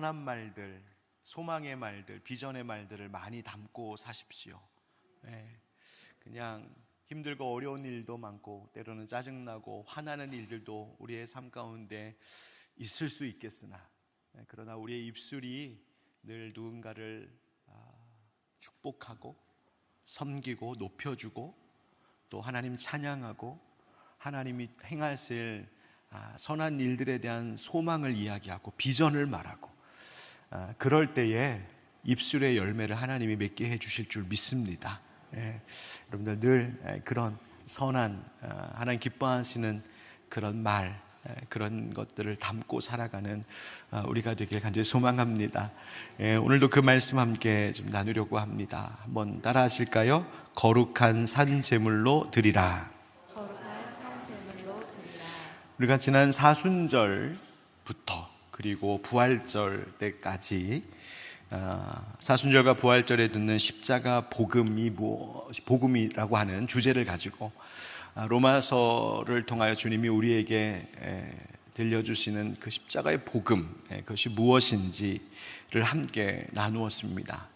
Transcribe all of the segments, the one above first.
선한 말들, 소망의 말들, 비전의 말들을 많이 담고 사십시오. 그냥 힘들고 어려운 일도 많고 때로는 짜증나고 화나는 일들도 우리의 삶 가운데 있을 수 있겠으나, 그러나 우리의 입술이 늘 누군가를 축복하고 섬기고 높여주고 또 하나님 찬양하고 하나님이 행하실 선한 일들에 대한 소망을 이야기하고 비전을 말하고, 그럴 때에 입술의 열매를 하나님이 맺게 해주실 줄 믿습니다. 여러분들 늘 그런 선한, 하나님 기뻐하시는 그런 말, 그런 것들을 담고 살아가는 우리가 되길 간절히 소망합니다. 오늘도 그 말씀 함께 좀 나누려고 합니다. 한번 따라 하실까요? 거룩한 산 제물로 드리라. 거룩한 산 제물로 드리라. 우리가 지난 사순절부터 그리고 부활절 때까지 사순절과 부활절에 듣는 십자가 복음이라고 하는 주제를 가지고 로마서를 통하여 주님이 우리에게 들려주시는 그 십자가의 복음, 그것이 무엇인지를 함께 나누었습니다.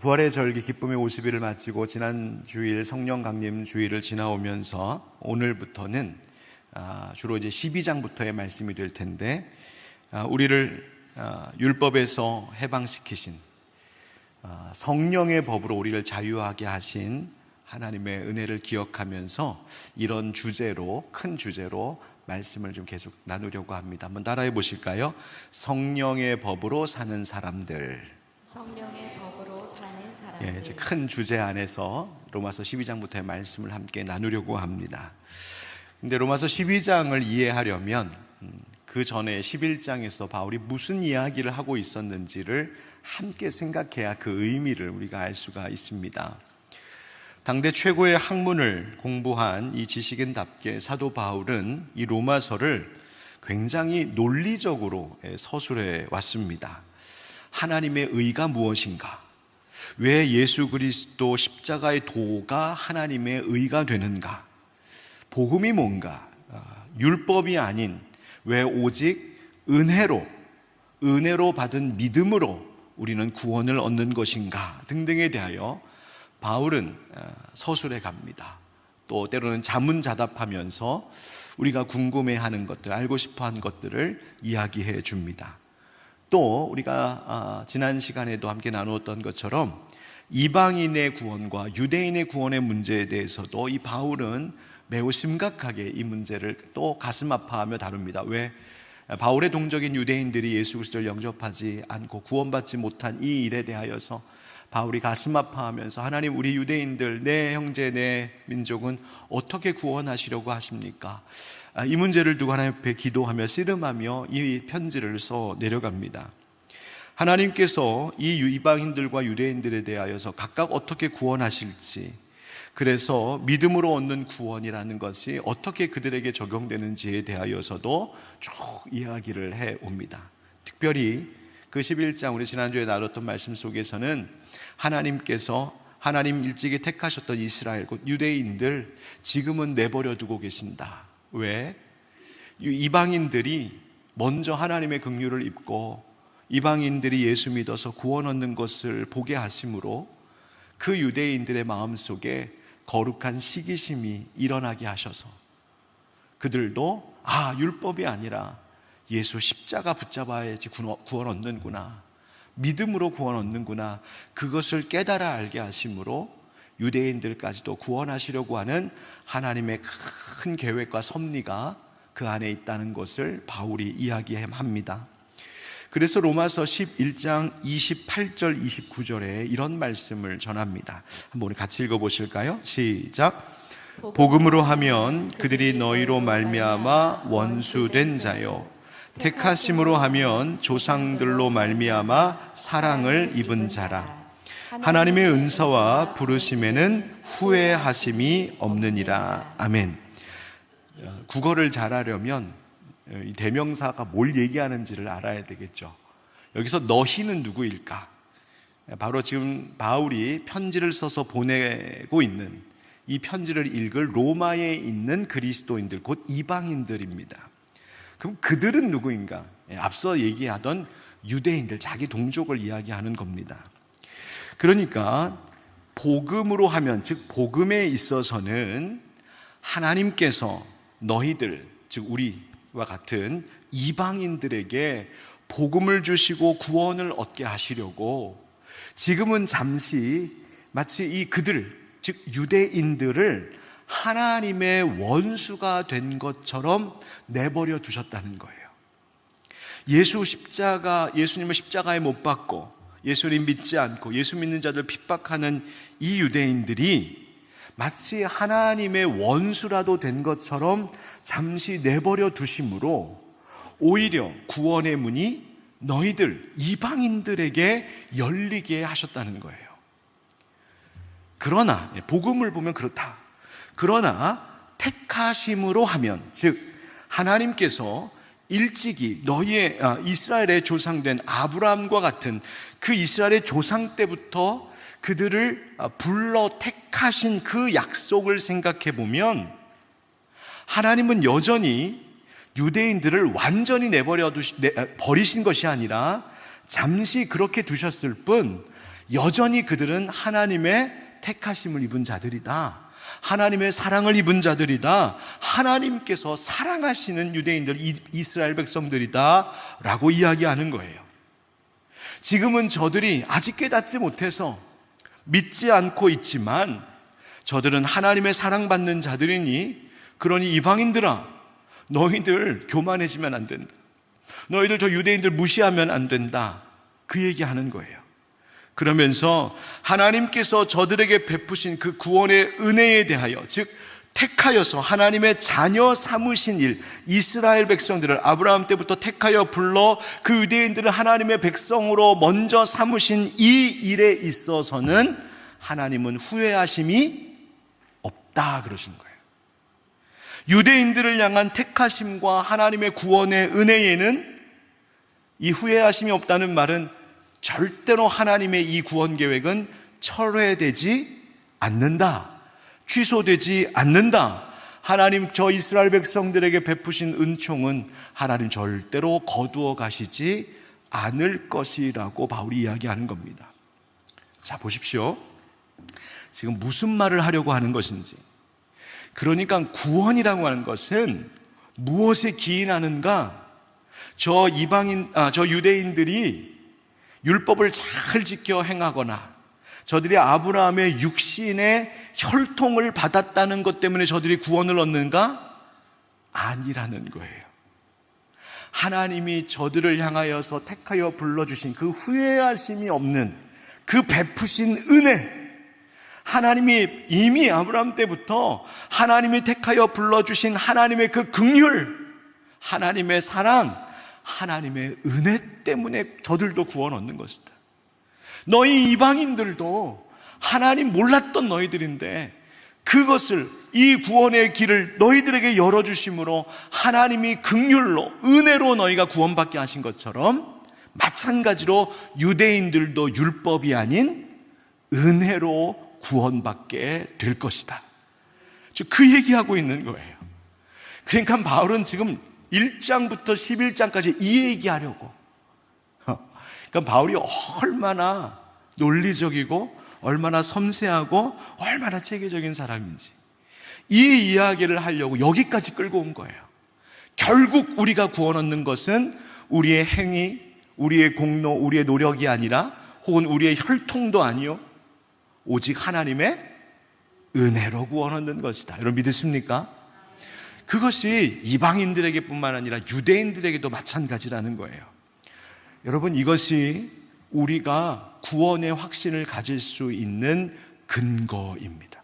부활의 절기 기쁨의 50일을 마치고 지난 주일 성령 강림 주일을 지나오면서 오늘부터는 주로 이제 12장부터의 말씀이 될 텐데, 우리를 율법에서 해방시키신 성령의 법으로 우리를 자유하게 하신 하나님의 은혜를 기억하면서 이런 주제로, 큰 주제로 말씀을 좀 계속 나누려고 합니다. 한번 따라해 보실까요? 성령의 법으로 사는 사람들. 성령의 법으로 사는 사람들. 이제 큰 주제 안에서 로마서 12장부터의 말씀을 함께 나누려고 합니다. 근데 로마서 12장을 이해하려면 그 전에 11장에서 바울이 무슨 이야기를 하고 있었는지를 함께 생각해야 그 의미를 우리가 알 수가 있습니다. 당대 최고의 학문을 공부한 이 지식인답게 사도 바울은 이 로마서를 굉장히 논리적으로 서술해 왔습니다. 하나님의 의가 무엇인가? 왜 예수 그리스도 십자가의 도가 하나님의 의가 되는가? 복음이 뭔가? 율법이 아닌 왜 오직 은혜로 받은 믿음으로 우리는 구원을 얻는 것인가? 등등에 대하여 바울은 서술해 갑니다. 또 때로는 자문자답하면서 우리가 궁금해하는 것들, 알고 싶어하는 것들을 이야기해 줍니다. 또 우리가 지난 시간에도 함께 나누었던 것처럼 이방인의 구원과 유대인의 구원의 문제에 대해서도 이 바울은 매우 심각하게 이 문제를 또 가슴 아파하며 다룹니다. 왜? 바울의 동족인 유대인들이 예수 그리스도를 영접하지 않고 구원받지 못한 이 일에 대하여서 바울이 가슴 아파하면서 하나님, 우리 유대인들, 내 형제, 내 민족은 어떻게 구원하시려고 하십니까? 이 문제를 두고 하나님 앞에 기도하며 씨름하며 이 편지를 써 내려갑니다. 하나님께서 이 이방인들과 유대인들에 대하여서 각각 어떻게 구원하실지, 그래서 믿음으로 얻는 구원이라는 것이 어떻게 그들에게 적용되는지에 대하여서도 쭉 이야기를 해옵니다. 특별히 그 11장, 우리 지난주에 나눴던 말씀 속에서는 하나님께서 하나님 일찍이 택하셨던 이스라엘, 곧 유대인들 지금은 내버려 두고 계신다. 왜? 이방인들이 먼저 하나님의 긍휼을 입고 이방인들이 예수 믿어서 구원 얻는 것을 보게 하심으로 그 유대인들의 마음속에 거룩한 시기심이 일어나게 하셔서 그들도 율법이 아니라 예수 십자가 붙잡아야지 구원 얻는구나, 믿음으로 구원 얻는구나, 그것을 깨달아 알게 하심으로 유대인들까지도 구원하시려고 하는 하나님의 큰 계획과 섭리가 그 안에 있다는 것을 바울이 이야기합니다. 그래서 로마서 11장 28절 29절에 이런 말씀을 전합니다. 한번 우리 같이 읽어보실까요? 시작. 복음으로 하면 그들이 너희로 말미암아 원수된 자요, 택하심으로 하면 조상들로 말미암아 사랑을 입은 자라. 하나님의 은사와 부르심에는 후회하심이 없느니라. 아멘. 국어를 잘하려면 이 대명사가 뭘 얘기하는지를 알아야 되겠죠. 여기서 너희는 누구일까? 바로 지금 바울이 편지를 써서 보내고 있는, 이 편지를 읽을 로마에 있는 그리스도인들, 곧 이방인들입니다. 그럼 그들은 누구인가? 앞서 얘기하던 유대인들, 자기 동족을 이야기하는 겁니다. 그러니까 복음으로 하면, 즉 복음에 있어서는 하나님께서 너희들, 즉 우리와 같은 이방인들에게 복음을 주시고 구원을 얻게 하시려고 지금은 잠시 마치 이 그들, 즉 유대인들을 하나님의 원수가 된 것처럼 내버려 두셨다는 거예요. 예수님을 십자가에 못 박고 예수님 믿지 않고 예수 믿는 자들 핍박하는 이 유대인들이 마치 하나님의 원수라도 된 것처럼 잠시 내버려 두심으로 오히려 구원의 문이 너희들 이방인들에게 열리게 하셨다는 거예요. 그러나 복음을 보면 그렇다. 그러나 택하심으로 하면, 즉 하나님께서 일찍이 너희의 이스라엘의 조상된 아브라함과 같은 그 이스라엘의 조상 때부터 그들을 불러 택하신 그 약속을 생각해 보면 하나님은 여전히 유대인들을 완전히 버리신 것이 아니라 잠시 그렇게 두셨을 뿐 여전히 그들은 하나님의 택하심을 입은 자들이다. 하나님의 사랑을 입은 자들이다. 하나님께서 사랑하시는 유대인들, 이스라엘 백성들이다 라고 이야기하는 거예요. 지금은 저들이 아직 깨닫지 못해서 믿지 않고 있지만 저들은 하나님의 사랑받는 자들이니, 그러니 이방인들아, 너희들 교만해지면 안 된다. 너희들 저 유대인들 무시하면 안 된다. 그 얘기하는 거예요. 그러면서 하나님께서 저들에게 베푸신 그 구원의 은혜에 대하여, 즉 택하여서 하나님의 자녀 삼으신 일, 이스라엘 백성들을 아브라함 때부터 택하여 불러 그 유대인들을 하나님의 백성으로 먼저 삼으신 이 일에 있어서는 하나님은 후회하심이 없다 그러신 거예요. 유대인들을 향한 택하심과 하나님의 구원의 은혜에는 이 후회하심이 없다는 말은 절대로 하나님의 이 구원 계획은 철회되지 않는다, 취소되지 않는다. 하나님 저 이스라엘 백성들에게 베푸신 은총은 하나님 절대로 거두어 가시지 않을 것이라고 바울이 이야기하는 겁니다. 자, 보십시오. 지금 무슨 말을 하려고 하는 것인지. 그러니까 구원이라고 하는 것은 무엇에 기인하는가? 저 유대인들이 율법을 잘 지켜 행하거나 저들이 아브라함의 육신의 혈통을 받았다는 것 때문에 저들이 구원을 얻는가? 아니라는 거예요. 하나님이 저들을 향하여서 택하여 불러주신 그 후회하심이 없는 그 베푸신 은혜, 하나님이 이미 아브라함 때부터 하나님이 택하여 불러주신 하나님의 그 긍휼, 하나님의 사랑, 하나님의 은혜 때문에 저들도 구원 얻는 것이다. 너희 이방인들도 하나님 몰랐던 너희들인데 그것을, 이 구원의 길을 너희들에게 열어주심으로 하나님이 긍휼로, 은혜로 너희가 구원받게 하신 것처럼 마찬가지로 유대인들도 율법이 아닌 은혜로 구원받게 될 것이다. 그 얘기하고 있는 거예요. 그러니까 바울은 지금 1장부터 11장까지 이 얘기하려고. 그러니까 바울이 얼마나 논리적이고 얼마나 섬세하고 얼마나 체계적인 사람인지 이 이야기를 하려고 여기까지 끌고 온 거예요. 결국 우리가 구원 얻는 것은 우리의 행위, 우리의 공로, 우리의 노력이 아니라, 혹은 우리의 혈통도 아니요, 오직 하나님의 은혜로 구원 얻는 것이다. 여러분 믿으십니까? 그것이 이방인들에게 뿐만 아니라 유대인들에게도 마찬가지라는 거예요. 여러분, 이것이 우리가 구원의 확신을 가질 수 있는 근거입니다.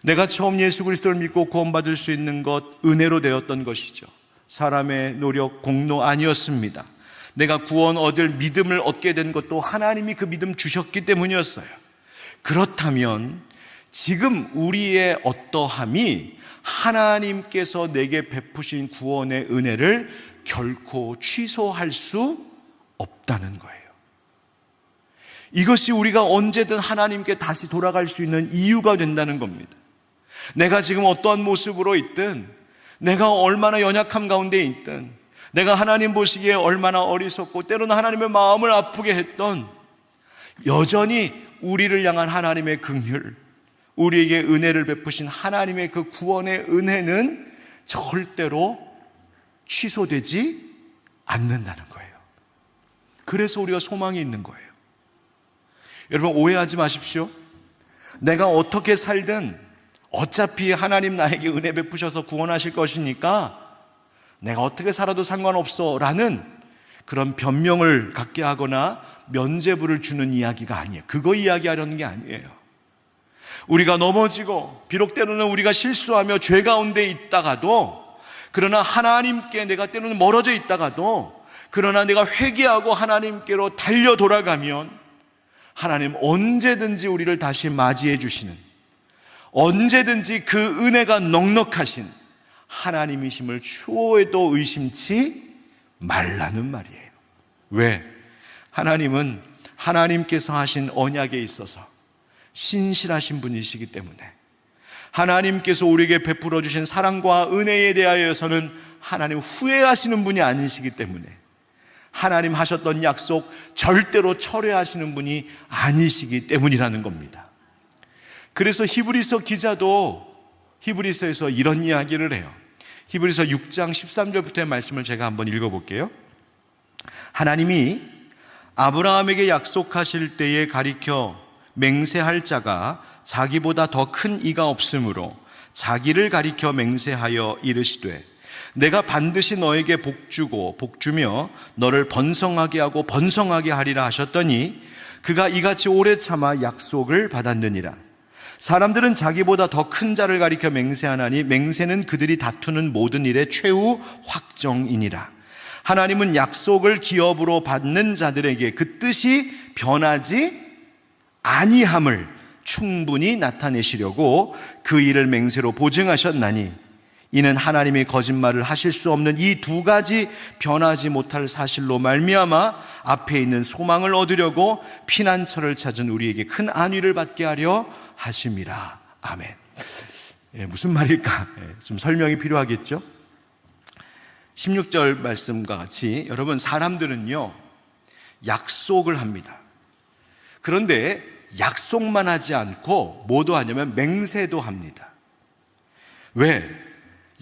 내가 처음 예수 그리스도를 믿고 구원받을 수 있는 것, 은혜로 되었던 것이죠. 사람의 노력, 공로 아니었습니다. 내가 구원 얻을 믿음을 얻게 된 것도 하나님이 그 믿음 주셨기 때문이었어요. 그렇다면 지금 우리의 어떠함이 하나님께서 내게 베푸신 구원의 은혜를 결코 취소할 수 없다는 거예요. 이것이 우리가 언제든 하나님께 다시 돌아갈 수 있는 이유가 된다는 겁니다. 내가 지금 어떠한 모습으로 있든, 내가 얼마나 연약함 가운데 있든, 내가 하나님 보시기에 얼마나 어리석고 때로는 하나님의 마음을 아프게 했던, 여전히 우리를 향한 하나님의 긍휼, 우리에게 은혜를 베푸신 하나님의 그 구원의 은혜는 절대로 취소되지 않는다는 거예요. 그래서 우리가 소망이 있는 거예요. 여러분, 오해하지 마십시오. 내가 어떻게 살든 어차피 하나님 나에게 은혜 베푸셔서 구원하실 것이니까 내가 어떻게 살아도 상관없어 라는 그런 변명을 갖게 하거나 면죄부를 주는 이야기가 아니에요. 그거 이야기하려는 게 아니에요. 우리가 넘어지고 비록 때로는 우리가 실수하며 죄 가운데 있다가도, 그러나 하나님께 내가 때로는 멀어져 있다가도, 그러나 내가 회개하고 하나님께로 달려 돌아가면 하나님 언제든지 우리를 다시 맞이해 주시는, 언제든지 그 은혜가 넉넉하신 하나님이심을 추호에도 의심치 말라는 말이에요. 왜? 하나님은 하나님께서 하신 언약에 있어서 신실하신 분이시기 때문에, 하나님께서 우리에게 베풀어 주신 사랑과 은혜에 대하여서는 하나님 후회하시는 분이 아니시기 때문에, 하나님 하셨던 약속 절대로 철회하시는 분이 아니시기 때문이라는 겁니다. 그래서 히브리서 기자도 히브리서에서 이런 이야기를 해요. 히브리서 6장 13절부터의 말씀을 제가 한번 읽어볼게요. 하나님이 아브라함에게 약속하실 때에 가리켜 맹세할 자가 자기보다 더 큰 이가 없으므로 자기를 가리켜 맹세하여 이르시되, 내가 반드시 너에게 복주고 복주며 너를 번성하게 하고 번성하게 하리라 하셨더니 그가 이같이 오래 참아 약속을 받았느니라. 사람들은 자기보다 더 큰 자를 가리켜 맹세하나니 맹세는 그들이 다투는 모든 일의 최후 확정이니라. 하나님은 약속을 기업으로 받는 자들에게 그 뜻이 변하지 아니함을 충분히 나타내시려고 그 일을 맹세로 보증하셨나니, 이는 하나님이 거짓말을 하실 수 없는 이 두 가지 변하지 못할 사실로 말미암아 앞에 있는 소망을 얻으려고 피난처를 찾은 우리에게 큰 안위를 받게 하려 하심이라. 아멘. 무슨 말일까? 좀 설명이 필요하겠죠? 16절 말씀과 같이, 여러분, 사람들은요 약속을 합니다. 그런데 약속만 하지 않고 뭐도 하냐면 맹세도 합니다. 왜?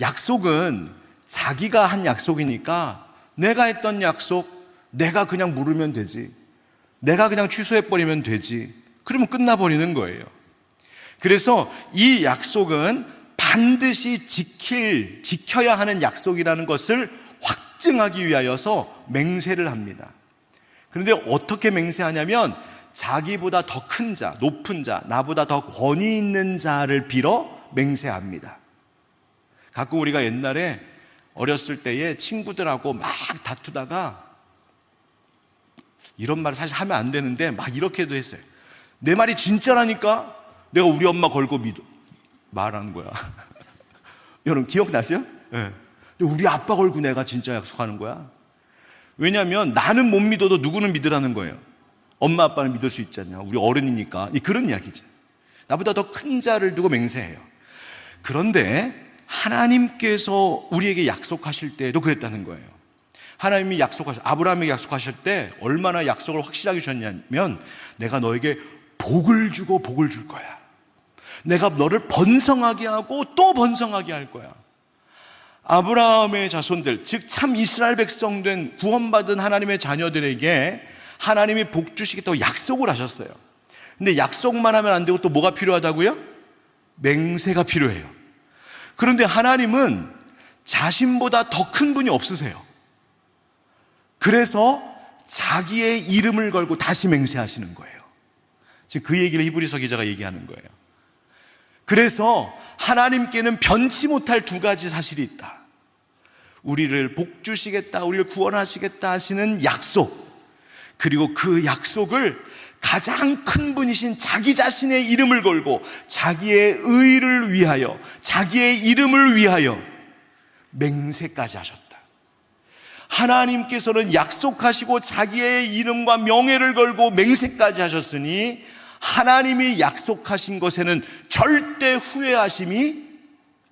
약속은 자기가 한 약속이니까 내가 했던 약속 내가 그냥 물으면 되지, 내가 그냥 취소해버리면 되지, 그러면 끝나버리는 거예요. 그래서 이 약속은 반드시 지켜야 하는 약속이라는 것을 확증하기 위하여서 맹세를 합니다. 그런데 어떻게 맹세하냐면 자기보다 더 큰 자, 높은 자, 나보다 더 권위 있는 자를 빌어 맹세합니다. 가끔 우리가 옛날에 어렸을 때에 친구들하고 막 다투다가, 이런 말을 사실 하면 안 되는데 막 이렇게도 했어요. 내 말이 진짜라니까 내가 우리 엄마 걸고 말하는 거야. 여러분 기억나세요? 네. 우리 아빠 걸고 내가 진짜 약속하는 거야. 왜냐하면 나는 못 믿어도 누구는 믿으라는 거예요. 엄마 아빠는 믿을 수 있잖냐, 우리 어른이니까. 그런 이야기죠. 나보다 더 큰 자를 두고 맹세해요. 그런데 하나님께서 우리에게 약속하실 때도 그랬다는 거예요. 하나님이 아브라함에게 약속하실 때 얼마나 약속을 확실하게 주셨냐면, 내가 너에게 복을 주고 복을 줄 거야. 내가 너를 번성하게 하고 또 번성하게 할 거야. 아브라함의 자손들, 즉 참 이스라엘 백성된 구원받은 하나님의 자녀들에게 하나님이 복 주시겠다고 약속을 하셨어요. 근데 약속만 하면 안 되고 또 뭐가 필요하다고요? 맹세가 필요해요. 그런데 하나님은 자신보다 더 큰 분이 없으세요. 그래서 자기의 이름을 걸고 다시 맹세하시는 거예요. 지금 그 얘기를 히브리서 기자가 얘기하는 거예요. 그래서 하나님께는 변치 못할 두 가지 사실이 있다. 우리를 복 주시겠다, 우리를 구원하시겠다 하시는 약속, 그리고 그 약속을 가장 큰 분이신 자기 자신의 이름을 걸고 자기의 의를 위하여, 자기의 이름을 위하여 맹세까지 하셨다. 하나님께서는 약속하시고 자기의 이름과 명예를 걸고 맹세까지 하셨으니 하나님이 약속하신 것에는 절대 후회하심이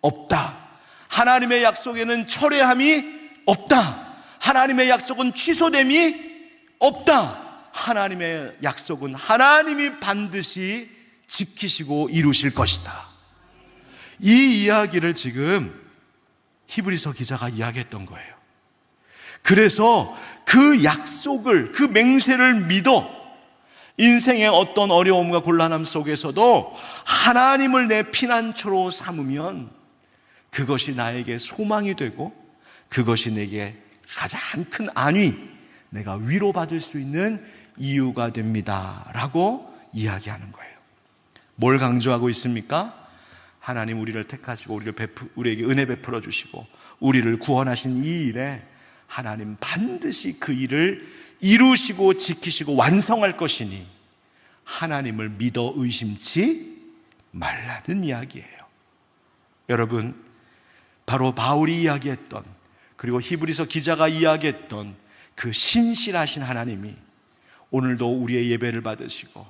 없다. 하나님의 약속에는 철회함이 없다. 하나님의 약속은 취소됨이 없다. 하나님의 약속은 하나님이 반드시 지키시고 이루실 것이다. 이 이야기를 지금 히브리서 기자가 이야기했던 거예요. 그래서 그 약속을, 그 맹세를 믿어 인생의 어떤 어려움과 곤란함 속에서도 하나님을 내 피난처로 삼으면 그것이 나에게 소망이 되고 그것이 내게 가장 큰 안위, 내가 위로받을 수 있는 이유가 됩니다 라고 이야기하는 거예요. 뭘 강조하고 있습니까? 하나님 우리를 택하시고 우리에게 은혜 베풀어 주시고 우리를 구원하신 이 일에 하나님 반드시 그 일을 이루시고 지키시고 완성할 것이니 하나님을 믿어 의심치 말라는 이야기예요. 여러분, 바로 바울이 이야기했던, 그리고 히브리서 기자가 이야기했던 그 신실하신 하나님이 오늘도 우리의 예배를 받으시고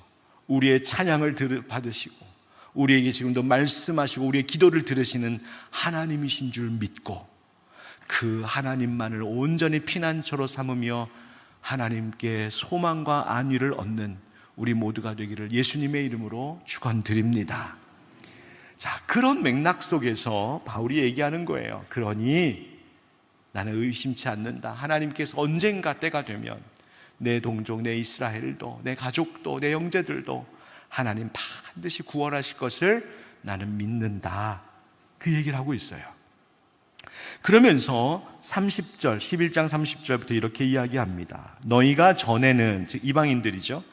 우리의 찬양을 받으시고 우리에게 지금도 말씀하시고 우리의 기도를 들으시는 하나님이신 줄 믿고 그 하나님만을 온전히 피난처로 삼으며 하나님께 소망과 안위를 얻는 우리 모두가 되기를 예수님의 이름으로 축원드립니다. 자, 그런 맥락 속에서 바울이 얘기하는 거예요. 그러니 나는 의심치 않는다. 하나님께서 언젠가 때가 되면 내 동족, 내 이스라엘도, 내 가족도, 내 형제들도 하나님 반드시 구원하실 것을 나는 믿는다. 그 얘기를 하고 있어요. 그러면서 30절, 11장 30절부터 이렇게 이야기합니다. 너희가 전에는, 즉 이방인들이죠,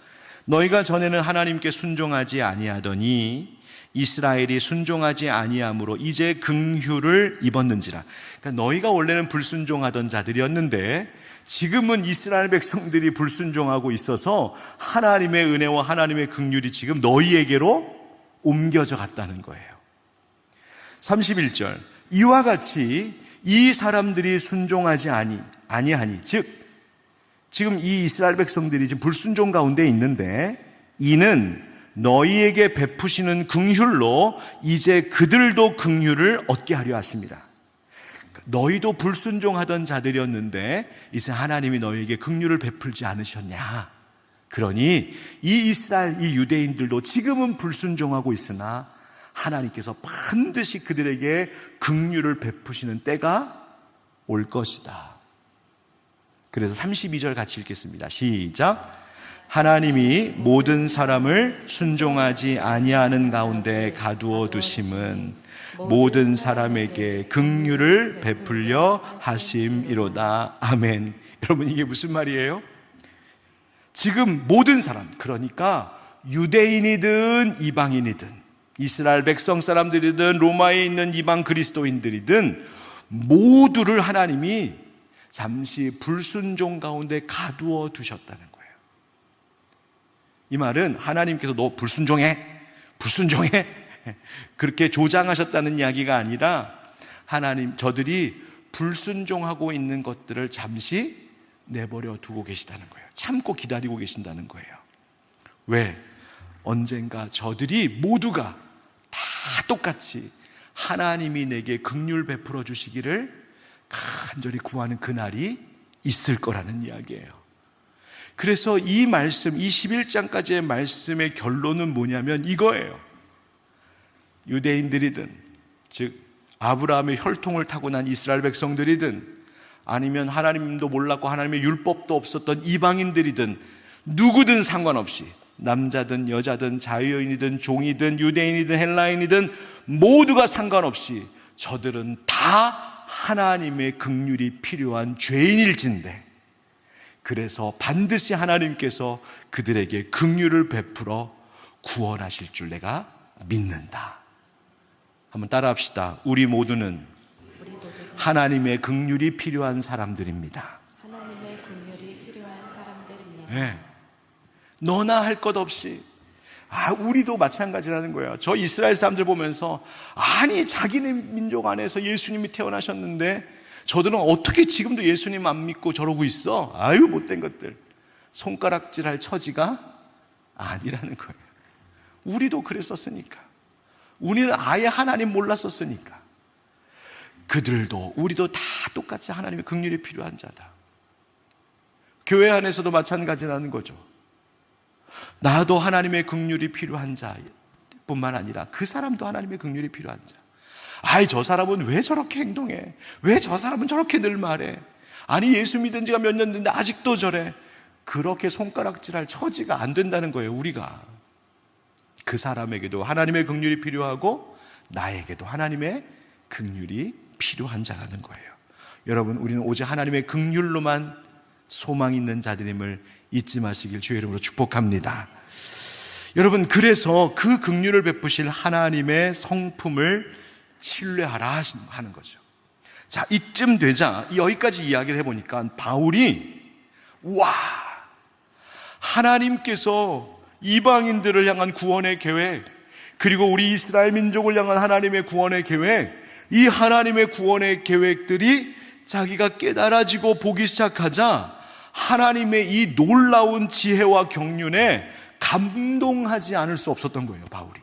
너희가 전에는 하나님께 순종하지 아니하더니 이스라엘이 순종하지 아니함으로 이제 긍휼을 입었는지라. 그러니까 너희가 원래는 불순종하던 자들이었는데 지금은 이스라엘 백성들이 불순종하고 있어서 하나님의 은혜와 하나님의 긍휼이 지금 너희에게로 옮겨져 갔다는 거예요. 31절, 이와 같이 이 사람들이 순종하지 아니하니, 즉 지금 이 이스라엘 백성들이 지금 불순종 가운데 있는데 이는 너희에게 베푸시는 긍휼로 이제 그들도 긍휼을 얻게 하려 하십니다. 너희도 불순종하던 자들이었는데 이제 하나님이 너희에게 긍휼을 베풀지 않으셨냐? 그러니 이 이스라엘, 이 유대인들도 지금은 불순종하고 있으나 하나님께서 반드시 그들에게 긍휼을 베푸시는 때가 올 것이다. 그래서 32절 같이 읽겠습니다. 시작. 하나님이 모든 사람을 순종하지 아니하는 가운데 가두어 두심은 모든 사람에게 긍휼을 베풀려 하심이로다. 아멘. 여러분, 이게 무슨 말이에요? 지금 모든 사람, 그러니까 유대인이든 이방인이든 이스라엘 백성 사람들이든 로마에 있는 이방 그리스도인들이든 모두를 하나님이 잠시 불순종 가운데 가두어 두셨다는 거예요. 이 말은 하나님께서 너 불순종해 그렇게 조장하셨다는 이야기가 아니라 하나님, 저들이 불순종하고 있는 것들을 잠시 내버려 두고 계시다는 거예요. 참고 기다리고 계신다는 거예요. 왜? 언젠가 저들이 모두가 다 똑같이 하나님이 내게 긍휼 베풀어 주시기를 간절히 구하는 그날이 있을 거라는 이야기예요. 그래서 이 말씀, 이 11장까지의 말씀의 결론은 뭐냐면 이거예요. 유대인들이든, 즉 아브라함의 혈통을 타고난 이스라엘 백성들이든 아니면 하나님도 몰랐고 하나님의 율법도 없었던 이방인들이든 누구든 상관없이 남자든 여자든 자유인이든 종이든 유대인이든 헬라인이든 모두가 상관없이 저들은 다 하나님의 긍휼이 필요한 죄인일진데 그래서 반드시 하나님께서 그들에게 긍휼을 베풀어 구원하실 줄 내가 믿는다. 한번 따라합시다. 우리 모두는 하나님의 긍휼이 필요한 사람들입니다. 하나님의 긍휼이 필요한 사람들입니다. 네. 너나 할 것 없이 우리도 마찬가지라는 거예요. 저 이스라엘 사람들 보면서 아니 자기네 민족 안에서 예수님이 태어나셨는데 저들은 어떻게 지금도 예수님 안 믿고 저러고 있어? 아유 못된 것들. 손가락질할 처지가 아니라는 거예요. 우리도 그랬었으니까. 우리는 아예 하나님 몰랐었으니까. 그들도 우리도 다 똑같이 하나님의 긍휼이 필요한 자다. 교회 안에서도 마찬가지라는 거죠. 나도 하나님의 긍휼이 필요한 자뿐만 아니라 그 사람도 하나님의 긍휼이 필요한 자. 아이, 저 사람은 왜 저렇게 행동해? 왜 저 사람은 저렇게 늘 말해? 아니, 예수 믿은 지가 몇 년 됐는데 아직도 저래. 그렇게 손가락질할 처지가 안 된다는 거예요. 우리가 그 사람에게도 하나님의 긍휼이 필요하고 나에게도 하나님의 긍휼이 필요한 자라는 거예요. 여러분, 우리는 오직 하나님의 긍휼로만 소망 있는 자들임을 잊지 마시길 주의 이름으로 축복합니다. 여러분, 그래서 그 긍휼을 베푸실 하나님의 성품을 신뢰하라 하는 거죠. 자, 이쯤 되자 여기까지 이야기를 해보니까 바울이 하나님께서 이방인들을 향한 구원의 계획, 그리고 우리 이스라엘 민족을 향한 하나님의 구원의 계획, 이 하나님의 구원의 계획들이 자기가 깨달아지고 보기 시작하자 하나님의 이 놀라운 지혜와 경륜에 감동하지 않을 수 없었던 거예요. 바울이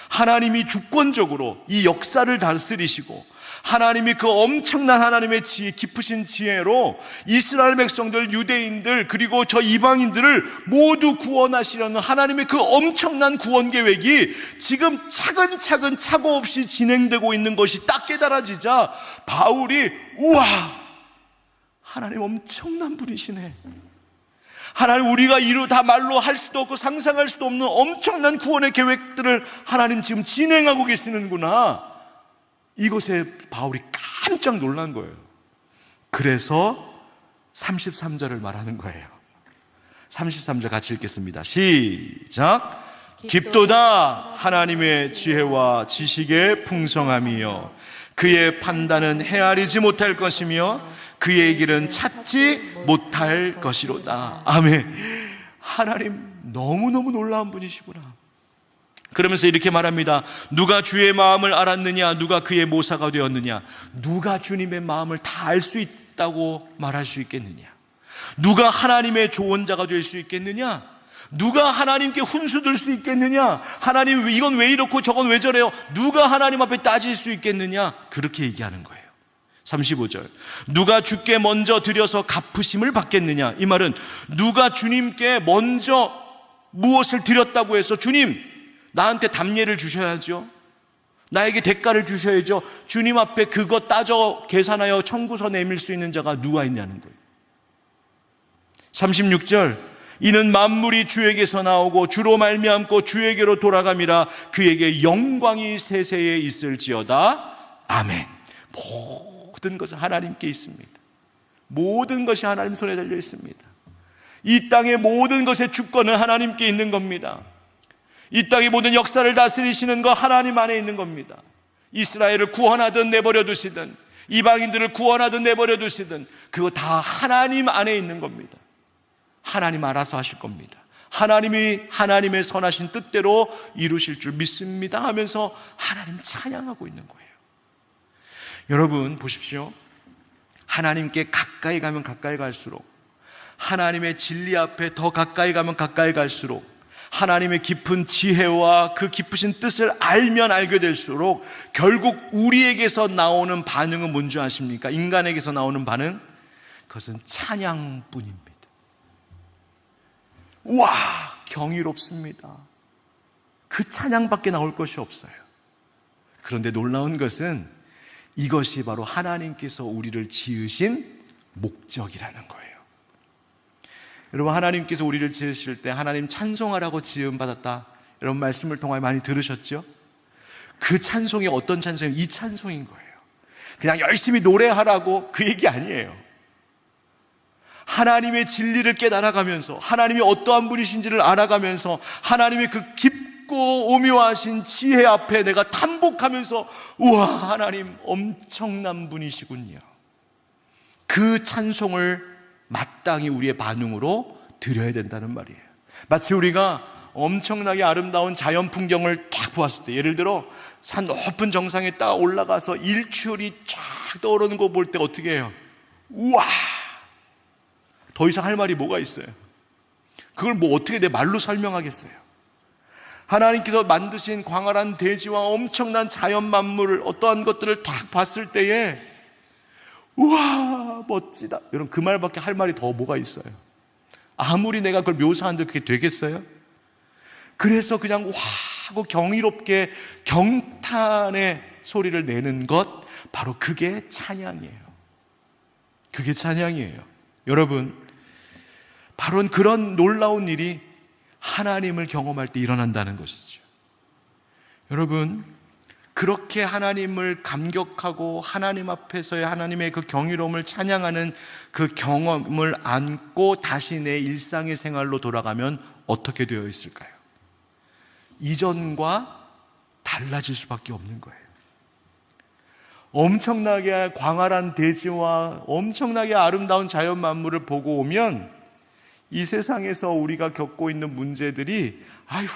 하나님이 주권적으로 이 역사를 다스리시고 하나님이 그 엄청난 하나님의 지혜, 깊으신 지혜로 이스라엘 백성들, 유대인들, 그리고 저 이방인들을 모두 구원하시려는 하나님의 그 엄청난 구원 계획이 지금 차근차근 착오 없이 진행되고 있는 것이 딱 깨달아지자 바울이 하나님 엄청난 분이시네. 하나님, 우리가 다 말로 할 수도 없고 상상할 수도 없는 엄청난 구원의 계획들을 하나님 지금 진행하고 계시는구나. 이것에 바울이 깜짝 놀란 거예요. 그래서 33절을 말하는 거예요. 33절 같이 읽겠습니다. 시작. 깊도다 하나님의 지혜와 지식의 풍성함이요 그의 판단은 헤아리지 못할 것이며 그의 길은 찾지 못할 것이로다. 아멘. 하나님 너무너무 놀라운 분이시구나. 그러면서 이렇게 말합니다. 누가 주의 마음을 알았느냐? 누가 그의 모사가 되었느냐? 누가 주님의 마음을 다 알 수 있다고 말할 수 있겠느냐? 누가 하나님의 조언자가 될 수 있겠느냐? 누가 하나님께 훈수 둘 수 있겠느냐? 하나님, 이건 왜 이렇고 저건 왜 저래요? 누가 하나님 앞에 따질 수 있겠느냐? 그렇게 얘기하는 거예요. 35절. 누가 주께 먼저 드려서 갚으심을 받겠느냐? 이 말은 누가 주님께 먼저 무엇을 드렸다고 해서 주님, 나한테 답례를 주셔야죠. 나에게 대가를 주셔야죠. 주님 앞에 그거 따져 계산하여 청구서 내밀 수 있는 자가 누가 있냐는 거예요. 36절. 이는 만물이 주에게서 나오고 주로 말미암고 주에게로 돌아감이라 그에게 영광이 세세에 있을지어다. 아멘. 모든 것은 하나님께 있습니다. 모든 것이 하나님 손에 달려 있습니다. 이 땅의 모든 것의 주권은 하나님께 있는 겁니다. 이 땅의 모든 역사를 다스리시는 거 하나님 안에 있는 겁니다. 이스라엘을 구원하든 내버려 두시든 이방인들을 구원하든 내버려 두시든 그거 다 하나님 안에 있는 겁니다. 하나님 알아서 하실 겁니다. 하나님이 하나님의 선하신 뜻대로 이루실 줄 믿습니다 하면서 하나님 찬양하고 있는 거예요. 여러분 보십시오. 하나님께 가까이 가면 가까이 갈수록, 하나님의 진리 앞에 더 가까이 가면 가까이 갈수록, 하나님의 깊은 지혜와 그 깊으신 뜻을 알면 알게 될수록 결국 우리에게서 나오는 반응은 뭔지 아십니까? 인간에게서 나오는 반응, 그것은 찬양뿐입니다. 와, 경이롭습니다. 그 찬양밖에 나올 것이 없어요. 그런데 놀라운 것은 이것이 바로 하나님께서 우리를 지으신 목적이라는 거예요. 여러분, 하나님께서 우리를 지으실 때 하나님 찬송하라고 지음받았다, 이런 말씀을 통하여 많이 들으셨죠? 그 찬송이 어떤 찬송이에요? 이 찬송인 거예요. 그냥 열심히 노래하라고 그 얘기 아니에요. 하나님의 진리를 깨달아가면서, 하나님이 어떠한 분이신지를 알아가면서, 하나님의 그 깊고 오묘하신 지혜 앞에 내가 탄복하면서, 우와, 하나님 엄청난 분이시군요. 그 찬송을 마땅히 우리의 반응으로 드려야 된다는 말이에요. 마치 우리가 엄청나게 아름다운 자연 풍경을 딱 보았을 때, 예를 들어 산 높은 정상에 딱 올라가서 일출이 쫙 떠오르는 거 볼 때 어떻게 해요? 우와! 더 이상 할 말이 뭐가 있어요? 그걸 뭐 어떻게 내 말로 설명하겠어요? 하나님께서 만드신 광활한 대지와 엄청난 자연 만물을, 어떠한 것들을 딱 봤을 때에 우와 멋지다. 여러분 그 말밖에 할 말이 더 뭐가 있어요? 아무리 내가 그걸 묘사하는데 그게 되겠어요? 그래서 그냥 와 하고 경이롭게 경탄의 소리를 내는 것, 바로 그게 찬양이에요. 그게 찬양이에요. 여러분, 바로 그런 놀라운 일이 하나님을 경험할 때 일어난다는 것이죠. 여러분, 그렇게 하나님을 감격하고 하나님 앞에서의 하나님의 그 경이로움을 찬양하는 그 경험을 안고 다시 내 일상의 생활로 돌아가면 어떻게 되어 있을까요? 이전과 달라질 수밖에 없는 거예요. 엄청나게 광활한 대지와 엄청나게 아름다운 자연 만물을 보고 오면 이 세상에서 우리가 겪고 있는 문제들이 아휴,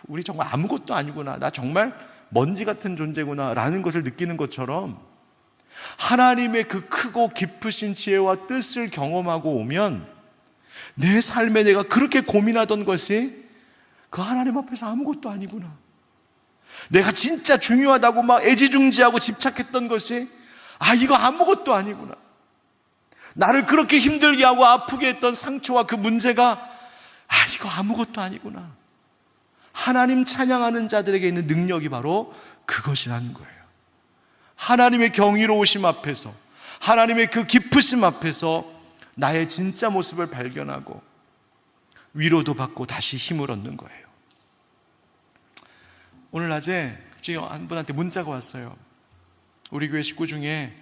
우리 정말 아무것도 아니구나, 나 정말 먼지 같은 존재구나 라는 것을 느끼는 것처럼 하나님의 그 크고 깊으신 지혜와 뜻을 경험하고 오면 내 삶에 내가 그렇게 고민하던 것이 그 하나님 앞에서 아무것도 아니구나, 내가 진짜 중요하다고 막 애지중지하고 집착했던 것이 이거 아무것도 아니구나, 나를 그렇게 힘들게 하고 아프게 했던 상처와 그 문제가 이거 아무것도 아니구나. 하나님 찬양하는 자들에게 있는 능력이 바로 그것이라는 거예요. 하나님의 경이로우심 앞에서, 하나님의 그 깊으심 앞에서 나의 진짜 모습을 발견하고 위로도 받고 다시 힘을 얻는 거예요. 오늘 낮에 한 분한테 문자가 왔어요. 우리 교회 식구 중에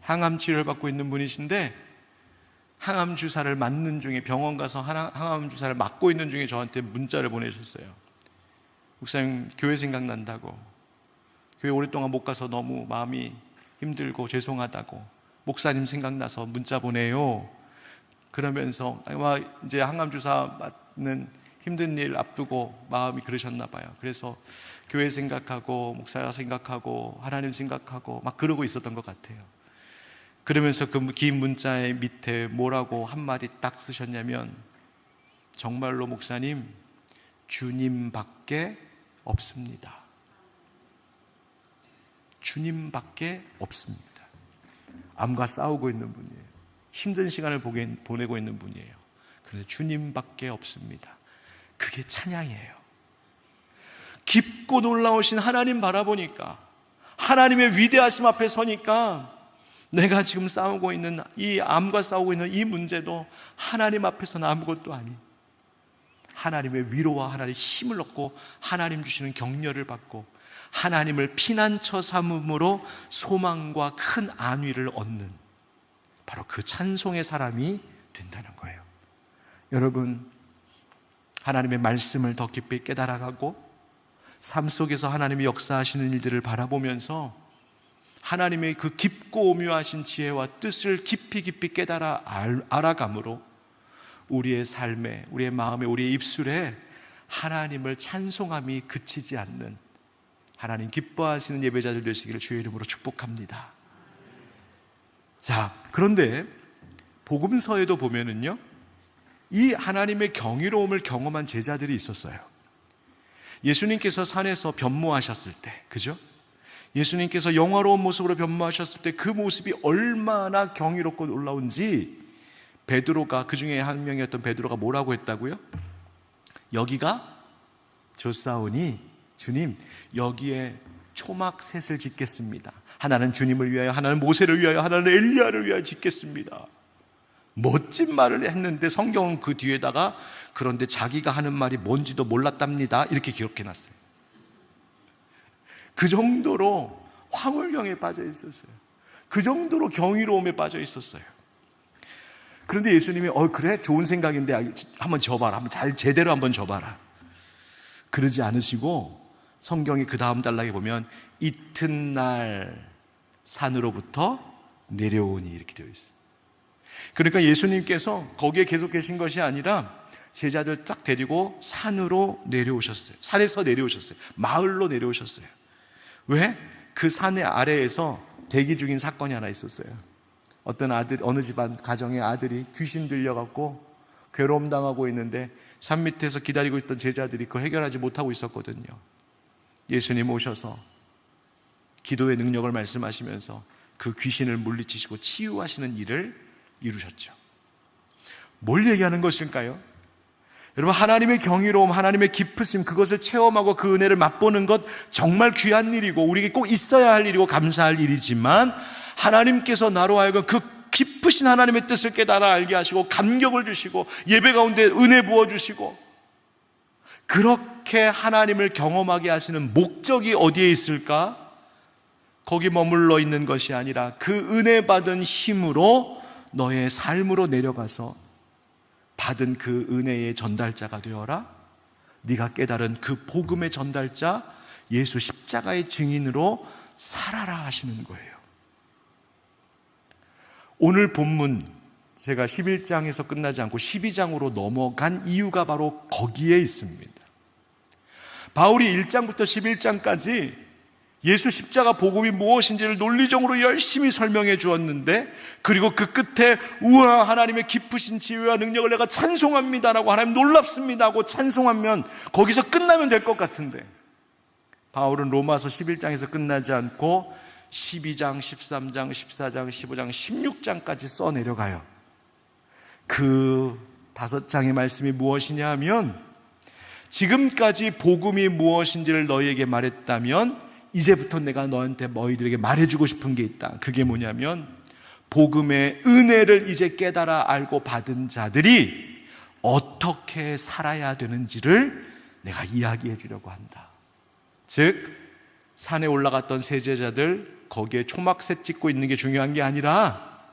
항암 치료를 받고 있는 분이신데 항암 주사를 맞는 중에, 병원 가서 항암 주사를 맞고 있는 중에 저한테 문자를 보내셨어요. 목사님, 교회 생각난다고, 교회 오랫동안 못 가서 너무 마음이 힘들고 죄송하다고, 목사님 생각나서 문자 보내요. 그러면서 아마 이제 항암 주사 맞는 힘든 일 앞두고 마음이 그러셨나 봐요. 그래서 교회 생각하고 목사 생각하고 하나님 생각하고 막 그러고 있었던 것 같아요. 그러면서 그 긴 문자의 밑에 뭐라고 한 마디 딱 쓰셨냐면, 정말로 목사님, 주님밖에 없습니다. 주님밖에 없습니다. 암과 싸우고 있는 분이에요. 힘든 시간을 보내고 있는 분이에요. 그런데 주님밖에 없습니다. 그게 찬양이에요. 깊고 놀라우신 하나님 바라보니까, 하나님의 위대하심 앞에 서니까 내가 지금 싸우고 있는 이 암과 싸우고 있는 이 문제도 하나님 앞에서는 아무것도 아닌, 하나님의 위로와 하나님의 힘을 얻고 하나님 주시는 격려를 받고 하나님을 피난처 삼음으로 소망과 큰 안위를 얻는, 바로 그 찬송의 사람이 된다는 거예요. 여러분, 하나님의 말씀을 더 깊이 깨달아가고 삶 속에서 하나님이 역사하시는 일들을 바라보면서 하나님의 그 깊고 오묘하신 지혜와 뜻을 깊이 깨달아 알아감으로 우리의 삶에, 우리의 마음에, 우리의 입술에 하나님을 찬송함이 그치지 않는 하나님 기뻐하시는 예배자들 되시기를 주의 이름으로 축복합니다. 자, 그런데 복음서에도 보면은요, 이 하나님의 경이로움을 경험한 제자들이 있었어요. 예수님께서 산에서 변모하셨을 때, 그죠? 예수님께서 영화로운 모습으로 변모하셨을 때 그 모습이 얼마나 경이롭고 놀라운지 베드로가, 그 중에 한 명이었던 베드로가 뭐라고 했다고요? 여기가 좋사오니 주님, 여기에 초막 셋을 짓겠습니다. 하나는 주님을 위하여, 하나는 모세를 위하여, 하나는 엘리야를 위하여 짓겠습니다. 멋진 말을 했는데 성경은 그 뒤에다가 그런데 자기가 하는 말이 뭔지도 몰랐답니다, 이렇게 기록해놨어요. 그 정도로 화물경에 빠져 있었어요. 그 정도로 경이로움에 빠져 있었어요. 그런데 예수님이 그래, 좋은 생각인데 한번 져봐라, 제대로 한번 져봐라, 그러지 않으시고 성경이 그 다음 단락에 보면 이튿날 산으로부터 내려오니 이렇게 되어 있어요. 그러니까 예수님께서 거기에 계속 계신 것이 아니라 제자들 딱 데리고 산으로 내려오셨어요. 산에서 내려오셨어요. 마을로 내려오셨어요. 왜? 그 산의 아래에서 대기 중인 사건이 하나 있었어요. 어떤 어느 집안 가정의 아들이 귀신 들려갖고 괴로움 당하고 있는데 산 밑에서 기다리고 있던 제자들이 그걸 해결하지 못하고 있었거든요. 예수님 오셔서 기도의 능력을 말씀하시면서 그 귀신을 물리치시고 치유하시는 일을 이루셨죠. 뭘 얘기하는 것일까요? 여러분, 하나님의 경이로움, 하나님의 깊으심, 그것을 체험하고 그 은혜를 맛보는 것 정말 귀한 일이고 우리에게 꼭 있어야 할 일이고 감사할 일이지만, 하나님께서 나로 하여금 그 깊으신 하나님의 뜻을 깨달아 알게 하시고 감격을 주시고 예배 가운데 은혜 부어주시고, 그렇게 하나님을 경험하게 하시는 목적이 어디에 있을까? 거기 머물러 있는 것이 아니라 그 은혜 받은 힘으로 너의 삶으로 내려가서 받은 그 은혜의 전달자가 되어라. 네가 깨달은 그 복음의 전달자, 예수 십자가의 증인으로 살아라 하시는 거예요. 오늘 본문 제가 11장에서 끝나지 않고 12장으로 넘어간 이유가 바로 거기에 있습니다. 바울이 1장부터 11장까지 예수 십자가 복음이 무엇인지를 논리적으로 열심히 설명해 주었는데, 그리고 그 끝에 우와 하나님의 깊으신 지혜와 능력을 내가 찬송합니다라고, 하나님 놀랍습니다 하고 찬송하면 거기서 끝나면 될 것 같은데, 바울은 로마서 11장에서 끝나지 않고 12장, 13장, 14장, 15장, 16장까지 써내려가요. 그 5장의 말씀이 무엇이냐 하면, 지금까지 복음이 무엇인지를 너희에게 말했다면 이제부터 내가 너희들에게 말해주고 싶은 게 있다. 그게 뭐냐면, 복음의 은혜를 이제 깨달아 알고 받은 자들이 어떻게 살아야 되는지를 내가 이야기해 주려고 한다. 즉, 산에 올라갔던 세제자들, 거기에 초막새 찍고 있는 게 중요한 게 아니라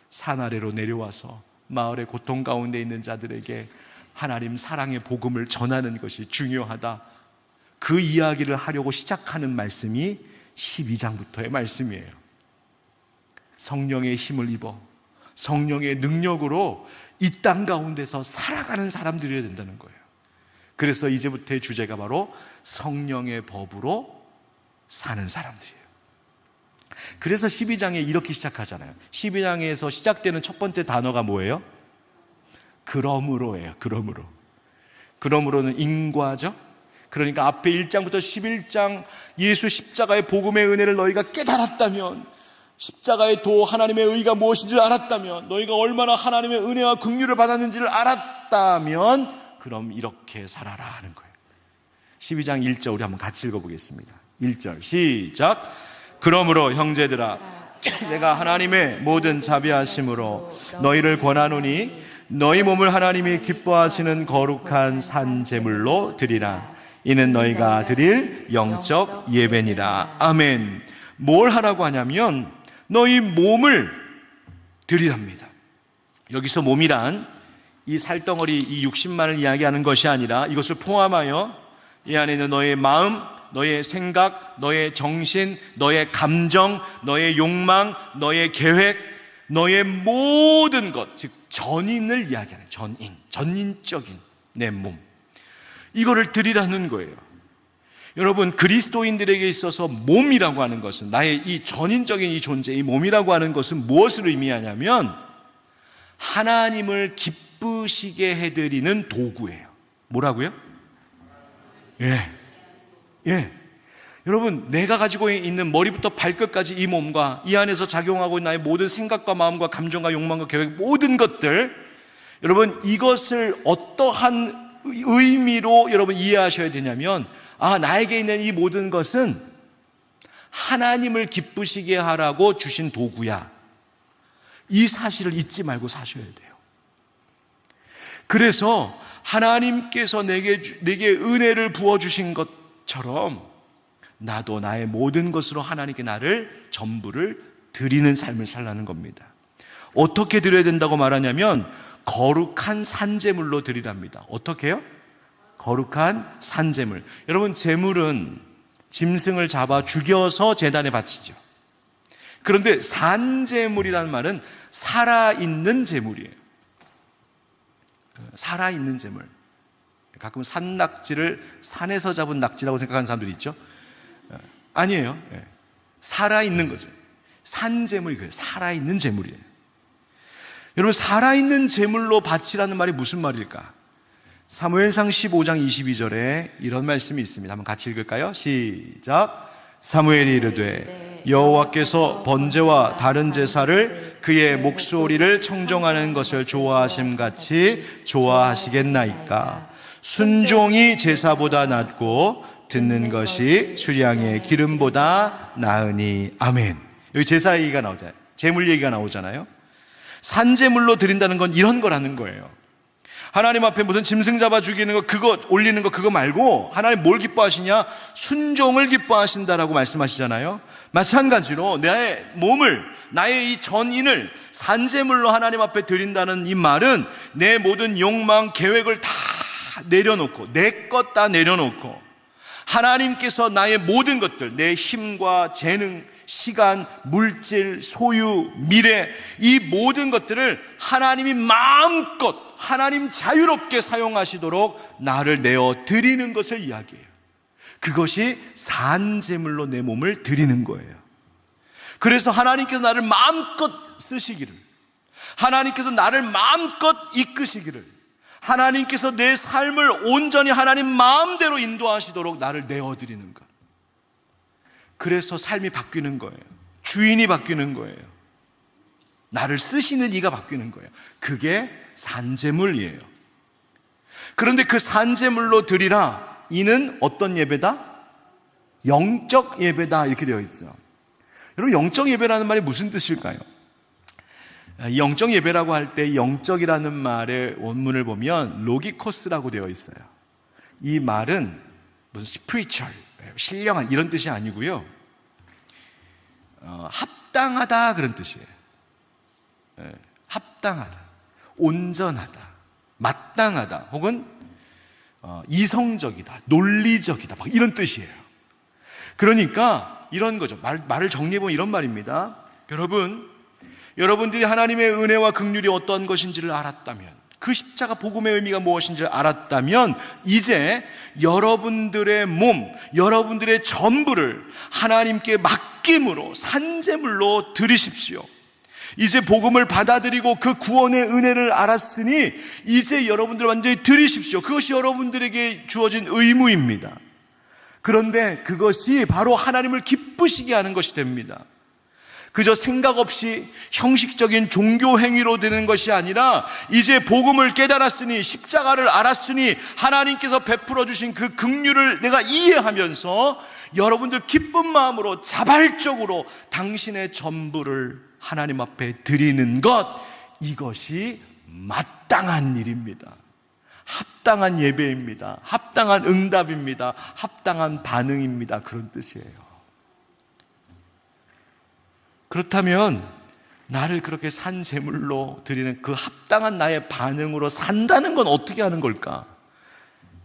산 아래로 내려와서 마을의 고통 가운데 있는 자들에게 하나님 사랑의 복음을 전하는 것이 중요하다. 그 이야기를 하려고 시작하는 말씀이 12장부터의 말씀이에요. 성령의 힘을 입어 성령의 능력으로 이 땅 가운데서 살아가는 사람들이어야 된다는 거예요. 그래서 이제부터의 주제가 바로 성령의 법으로 사는 사람들이에요. 그래서 12장에 이렇게 시작하잖아요. 12장에서 시작되는 첫 번째 단어가 뭐예요? 그러므로예요. 그러므로는 인과죠. 그러니까 앞에 1장부터 11장 예수 십자가의 복음의 은혜를 너희가 깨달았다면, 십자가의 도 하나님의 의가 무엇인지를 알았다면, 너희가 얼마나 하나님의 은혜와 긍휼을 받았는지를 알았다면, 그럼 이렇게 살아라 하는 거예요. 12장 1절 우리 한번 같이 읽어보겠습니다. 1절 시작. 그러므로 형제들아, 내가 하나님의 모든 자비하심으로 너희를 권하노니 너희 몸을 하나님이 기뻐하시는 거룩한 산 제물로 드리라. 이는 너희가 드릴 영적 예배니라. 아멘. 뭘 하라고 하냐면 너희 몸을 드리랍니다. 여기서 몸이란 이 살덩어리, 이 육신만을 이야기하는 것이 아니라 이것을 포함하여 이 안에 있는 너의 마음, 너의 생각, 너의 정신, 너의 감정, 너의 욕망, 너의 계획, 너의 모든 것, 즉 전인을 이야기하는 전인적인 내 몸, 이거를 드리라는 거예요. 여러분, 그리스도인들에게 있어서 몸이라고 하는 것은, 나의 이 전인적인 이 존재, 이 몸이라고 하는 것은 무엇을 의미하냐면 하나님을 기쁘시게 해드리는 도구예요. 뭐라고요? 예. 여러분, 내가 가지고 있는 머리부터 발끝까지 이 몸과 이 안에서 작용하고 있는 나의 모든 생각과 마음과 감정과 욕망과 계획, 모든 것들, 여러분, 이것을 어떠한 의미로 여러분 이해하셔야 되냐면, 나에게 있는 이 모든 것은 하나님을 기쁘시게 하라고 주신 도구야. 이 사실을 잊지 말고 사셔야 돼요. 그래서 하나님께서 내게 은혜를 부어주신 것처럼 나도 나의 모든 것으로 하나님께 나를 전부를 드리는 삶을 살라는 겁니다. 어떻게 드려야 된다고 말하냐면 거룩한 산제물로 드리랍니다. 어떻게 해요? 거룩한 산제물. 여러분, 제물은 짐승을 잡아 죽여서 제단에 바치죠. 그런데 산제물이라는 말은 살아있는 제물이에요. 살아있는 제물. 가끔 산낙지를 산에서 잡은 낙지라고 생각하는 사람들이 있죠. 아니에요. 살아있는 거죠. 산제물이 그래요. 살아있는 제물이에요. 여러분, 살아있는 제물로 바치라는 말이 무슨 말일까? 사무엘상 15장 22절에 이런 말씀이 있습니다. 한번 같이 읽을까요? 시작. 사무엘이 이르되 여호와께서 번제와 다른 제사를 그의 목소리를 청정하는 것을 좋아하심 같이 좋아하시겠나이까. 순종이 제사보다 낫고 듣는 것이 수량의 기름보다 나으니. 아멘. 여기 제사 얘기가 나오잖아요. 제물 얘기가 나오잖아요. 산제물로 드린다는 건 이런 거라는 거예요. 하나님 앞에 무슨 짐승 잡아 죽이는 거, 그거 올리는 거, 그거 말고 하나님 뭘 기뻐하시냐? 순종을 기뻐하신다라고 말씀하시잖아요. 마찬가지로 나의 몸을, 나의 이 전인을 산제물로 하나님 앞에 드린다는 이 말은 내 모든 욕망, 계획을 다 내려놓고, 내 것 다 내려놓고 하나님께서 나의 모든 것들, 내 힘과 재능, 시간, 물질, 소유, 미래, 이 모든 것들을 하나님이 마음껏 하나님 자유롭게 사용하시도록 나를 내어 드리는 것을 이야기해요. 그것이 산제물로 내 몸을 드리는 거예요. 그래서 하나님께서 나를 마음껏 쓰시기를, 하나님께서 나를 마음껏 이끄시기를, 하나님께서 내 삶을 온전히 하나님 마음대로 인도하시도록 나를 내어드리는 것. 그래서 삶이 바뀌는 거예요. 주인이 바뀌는 거예요. 나를 쓰시는 이가 바뀌는 거예요. 그게 산제물이에요. 그런데 그 산제물로 드리라, 이는 어떤 예배다? 영적 예배다, 이렇게 되어 있죠. 여러분, 영적 예배라는 말이 무슨 뜻일까요? 영적 예배라고 할 때 영적이라는 말의 원문을 보면 로기코스라고 되어 있어요. 이 말은 무슨 spiritual, 신령한 이런 뜻이 아니고요, 합당하다 그런 뜻이에요. 합당하다, 온전하다, 마땅하다, 혹은 이성적이다, 논리적이다, 막 이런 뜻이에요. 그러니까 이런 거죠. 말을 정리해보면 이런 말입니다. 여러분들이 하나님의 은혜와 긍휼이 어떤 것인지를 알았다면, 그 십자가 복음의 의미가 무엇인지를 알았다면, 이제 여러분들의 몸, 여러분들의 전부를 하나님께 맡김으로 산제물로 드리십시오. 이제 복음을 받아들이고 그 구원의 은혜를 알았으니 이제 여러분들 완전히 드리십시오. 그것이 여러분들에게 주어진 의무입니다. 그런데 그것이 바로 하나님을 기쁘시게 하는 것이 됩니다. 그저 생각 없이 형식적인 종교 행위로 되는 것이 아니라, 이제 복음을 깨달았으니, 십자가를 알았으니, 하나님께서 베풀어 주신 그 긍휼을 내가 이해하면서 여러분들 기쁜 마음으로 자발적으로 당신의 전부를 하나님 앞에 드리는 것, 이것이 마땅한 일입니다. 합당한 예배입니다. 합당한 응답입니다. 합당한 반응입니다. 그런 뜻이에요. 그렇다면 나를 그렇게 산 제물로 드리는 그 합당한 나의 반응으로 산다는 건 어떻게 하는 걸까?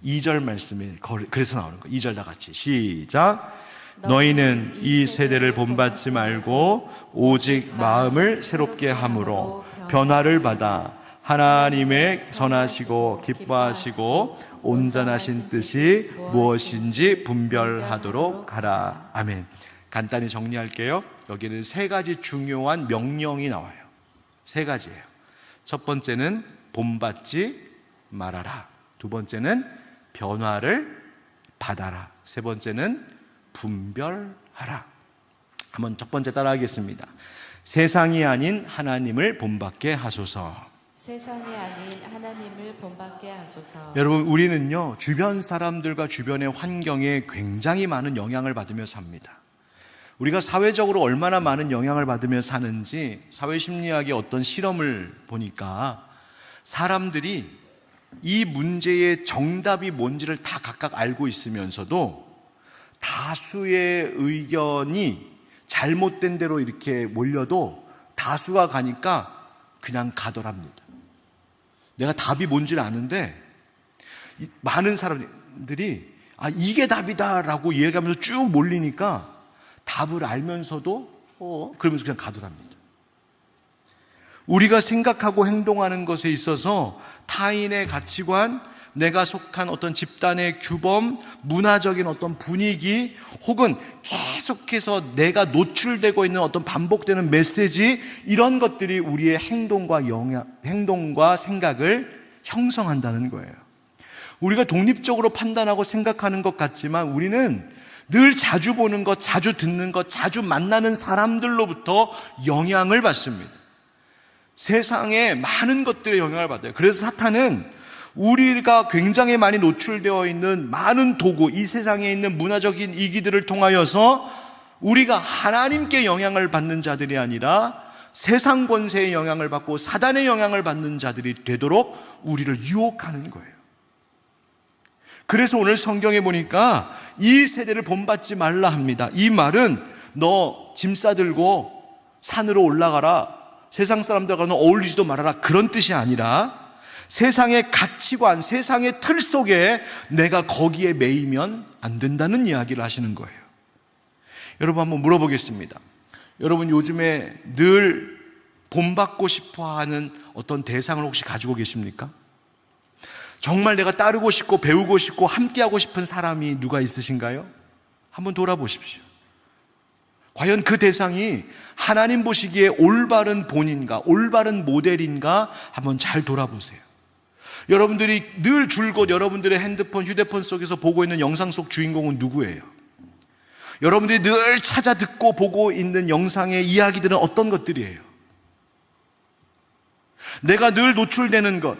2절 말씀이 그래서 나오는 거예요. 2절 다 같이 시작. 너희는 이 세대를 본받지 말고 오직 마음을 새롭게 함으로 변화를 받아 하나님의 선하시고 기뻐하시고 온전하신 뜻이 무엇인지 분별하도록 하라. 아멘. 간단히 정리할게요. 여기는 세 가지 중요한 명령이 나와요. 세 가지예요. 첫 번째는 본받지 말아라. 두 번째는 변화를 받아라. 세 번째는 분별하라. 한번 첫 번째 따라하겠습니다. 세상이 아닌 하나님을 본받게 하소서. 세상이 아닌 하나님을 본받게 하소서. 여러분, 우리는요, 주변 사람들과 주변의 환경에 굉장히 많은 영향을 받으며 삽니다. 우리가 사회적으로 얼마나 많은 영향을 받으며 사는지 사회심리학의 어떤 실험을 보니까, 사람들이 이 문제의 정답이 뭔지를 다 각각 알고 있으면서도 다수의 의견이 잘못된 대로 이렇게 몰려도 다수가 가니까 그냥 가더랍니다. 내가 답이 뭔지를 아는데 많은 사람들이 이게 답이다라고 얘기하면서 쭉 몰리니까 답을 알면서도 그러면서 그냥 가더랍니다. 우리가 생각하고 행동하는 것에 있어서 타인의 가치관, 내가 속한 어떤 집단의 규범, 문화적인 어떤 분위기, 혹은 계속해서 내가 노출되고 있는 어떤 반복되는 메시지, 이런 것들이 우리의 행동과 생각을 형성한다는 거예요. 우리가 독립적으로 판단하고 생각하는 것 같지만 우리는 늘 자주 보는 것, 자주 듣는 것, 자주 만나는 사람들로부터 영향을 받습니다. 세상에 많은 것들에 영향을 받아요. 그래서 사탄은 우리가 굉장히 많이 노출되어 있는 많은 도구, 이 세상에 있는 문화적인 이기들을 통하여서 우리가 하나님께 영향을 받는 자들이 아니라 세상 권세의 영향을 받고 사단의 영향을 받는 자들이 되도록 우리를 유혹하는 거예요. 그래서 오늘 성경에 보니까 이 세대를 본받지 말라 합니다. 이 말은 너 짐 싸들고 산으로 올라가라, 세상 사람들과는 어울리지도 말아라, 그런 뜻이 아니라 세상의 가치관, 세상의 틀 속에 내가 거기에 매이면 안 된다는 이야기를 하시는 거예요. 여러분, 한번 물어보겠습니다. 여러분, 요즘에 늘 본받고 싶어하는 어떤 대상을 혹시 가지고 계십니까? 정말 내가 따르고 싶고 배우고 싶고 함께하고 싶은 사람이 누가 있으신가요? 한번 돌아보십시오. 과연 그 대상이 하나님 보시기에 올바른 본인가, 올바른 모델인가 한번 잘 돌아보세요. 여러분들이 늘 줄곧 여러분들의 핸드폰, 휴대폰 속에서 보고 있는 영상 속 주인공은 누구예요? 여러분들이 늘 찾아 듣고 보고 있는 영상의 이야기들은 어떤 것들이에요? 내가 늘 노출되는 것,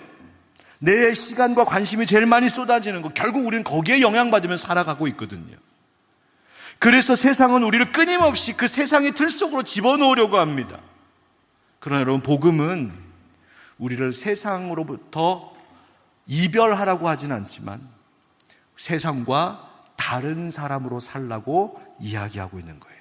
내 시간과 관심이 제일 많이 쏟아지는 것, 결국 우리는 거기에 영향받으며 살아가고 있거든요. 그래서 세상은 우리를 끊임없이 그 세상의 틀 속으로 집어넣으려고 합니다. 그러나 여러분, 복음은 우리를 세상으로부터 이별하라고 하진 않지만 세상과 다른 사람으로 살라고 이야기하고 있는 거예요.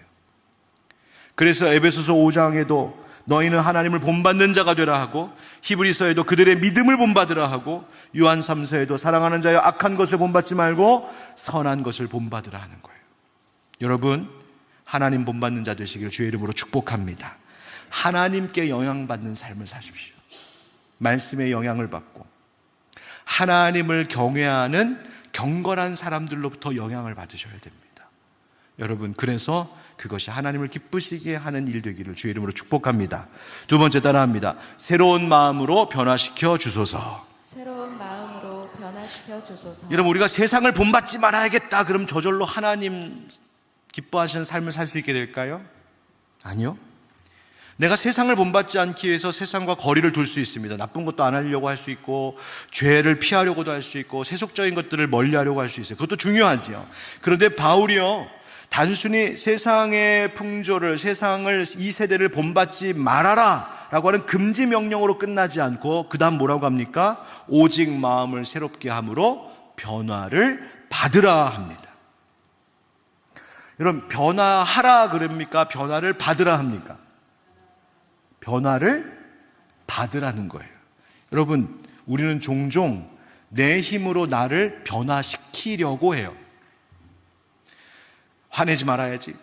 그래서 에베소서 5장에도 너희는 하나님을 본받는 자가 되라 하고, 히브리서에도 그들의 믿음을 본받으라 하고, 요한 3서에도 사랑하는 자여 악한 것을 본받지 말고 선한 것을 본받으라 하는 거예요. 여러분, 하나님 본받는 자 되시기를 주의 이름으로 축복합니다. 하나님께 영향받는 삶을 사십시오. 말씀에 영향을 받고 하나님을 경외하는 경건한 사람들로부터 영향을 받으셔야 됩니다. 여러분, 그래서 그것이 하나님을 기쁘시게 하는 일 되기를 주의 이름으로 축복합니다. 두 번째, 따라합니다. 새로운 마음으로 변화시켜 주소서. 새로운 마음으로 변화시켜 주소서. 여러분, 우리가 세상을 본받지 말아야겠다 그럼 저절로 하나님 기뻐하시는 삶을 살 수 있게 될까요? 아니요. 내가 세상을 본받지 않기 위해서 세상과 거리를 둘 수 있습니다. 나쁜 것도 안 하려고 할 수 있고, 죄를 피하려고도 할 수 있고, 세속적인 것들을 멀리하려고 할 수 있어요. 그것도 중요하지요. 그런데 바울이요, 단순히 세상의 풍조를, 세상을, 이 세대를 본받지 말아라 라고 하는 금지 명령으로 끝나지 않고 그 다음 뭐라고 합니까? 오직 마음을 새롭게 함으로 변화를 받으라 합니다. 여러분, 변화하라 그럽니까? 변화를 받으라 합니까? 변화를 받으라는 거예요. 여러분, 우리는 종종 내 힘으로 나를 변화시키려고 해요. 화내지 말아야지,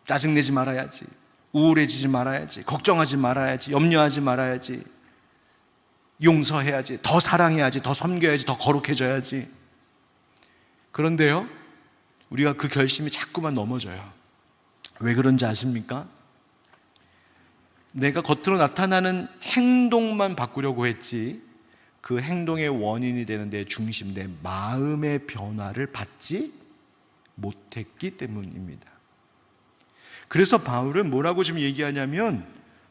짜증내지 말아야지, 우울해지지 말아야지, 걱정하지 말아야지, 염려하지 말아야지, 용서해야지, 더 사랑해야지, 더 섬겨야지, 더 거룩해져야지. 그런데요, 우리가 그 결심이 자꾸만 넘어져요. 왜 그런지 아십니까? 내가 겉으로 나타나는 행동만 바꾸려고 했지, 그 행동의 원인이 되는 내 중심, 내 마음의 변화를 받지 못했기 때문입니다. 그래서 바울은 뭐라고 지금 얘기하냐면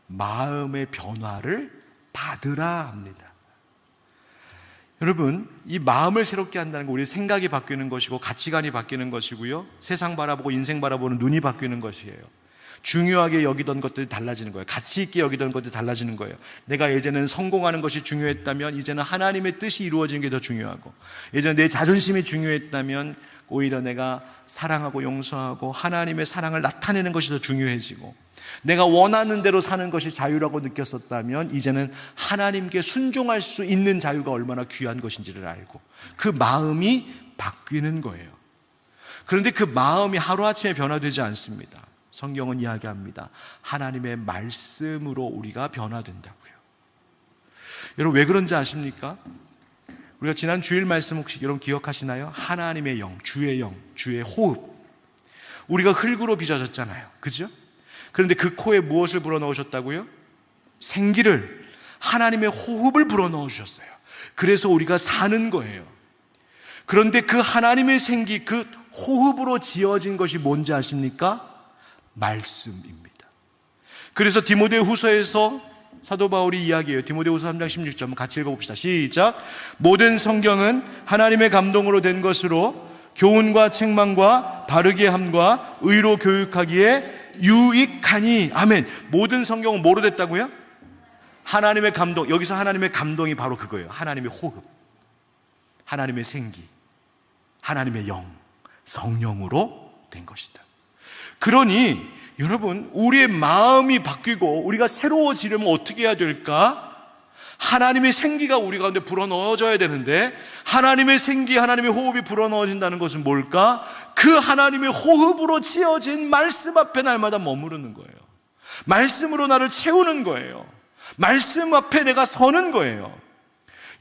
마음의 변화를 받으라 합니다. 여러분, 이 마음을 새롭게 한다는 거, 우리 생각이 바뀌는 것이고 가치관이 바뀌는 것이고요, 세상 바라보고 인생 바라보는 눈이 바뀌는 것이에요. 중요하게 여기던 것들이 달라지는 거예요. 가치 있게 여기던 것들이 달라지는 거예요. 내가 예전에는 성공하는 것이 중요했다면 이제는 하나님의 뜻이 이루어지는 게 더 중요하고, 예전에 내 자존심이 중요했다면 오히려 내가 사랑하고 용서하고 하나님의 사랑을 나타내는 것이 더 중요해지고, 내가 원하는 대로 사는 것이 자유라고 느꼈었다면 이제는 하나님께 순종할 수 있는 자유가 얼마나 귀한 것인지를 알고 그 마음이 바뀌는 거예요. 그런데 그 마음이 하루아침에 변화되지 않습니다. 성경은 이야기합니다. 하나님의 말씀으로 우리가 변화된다고요. 여러분, 왜 그런지 아십니까? 우리가 지난 주일 말씀 혹시 여러분 기억하시나요? 하나님의 영, 주의 호흡. 우리가 흙으로 빚어졌잖아요. 그죠? 그런데 그 코에 무엇을 불어넣으셨다고요? 생기를, 하나님의 호흡을 불어넣어 주셨어요. 그래서 우리가 사는 거예요. 그런데 그 하나님의 생기, 그 호흡으로 지어진 것이 뭔지 아십니까? 말씀입니다. 그래서 디모데후서에서 사도 바울이 이야기해요. 디모데후서 3장 16절 같이 읽어봅시다. 시작. 모든 성경은 하나님의 감동으로 된 것으로 교훈과 책망과 바르게 함과 의로 교육하기에 유익하니. 아멘. 모든 성경은 뭐로 됐다고요? 하나님의 감동. 여기서 하나님의 감동이 바로 그거예요. 하나님의 호흡, 하나님의 생기, 하나님의 영, 성령으로 된 것이다. 그러니 여러분, 우리의 마음이 바뀌고 우리가 새로워지려면 어떻게 해야 될까? 하나님의 생기가 우리 가운데 불어넣어져야 되는데, 하나님의 생기, 하나님의 호흡이 불어넣어진다는 것은 뭘까? 그 하나님의 호흡으로 지어진 말씀 앞에 날마다 머무르는 거예요. 말씀으로 나를 채우는 거예요. 말씀 앞에 내가 서는 거예요.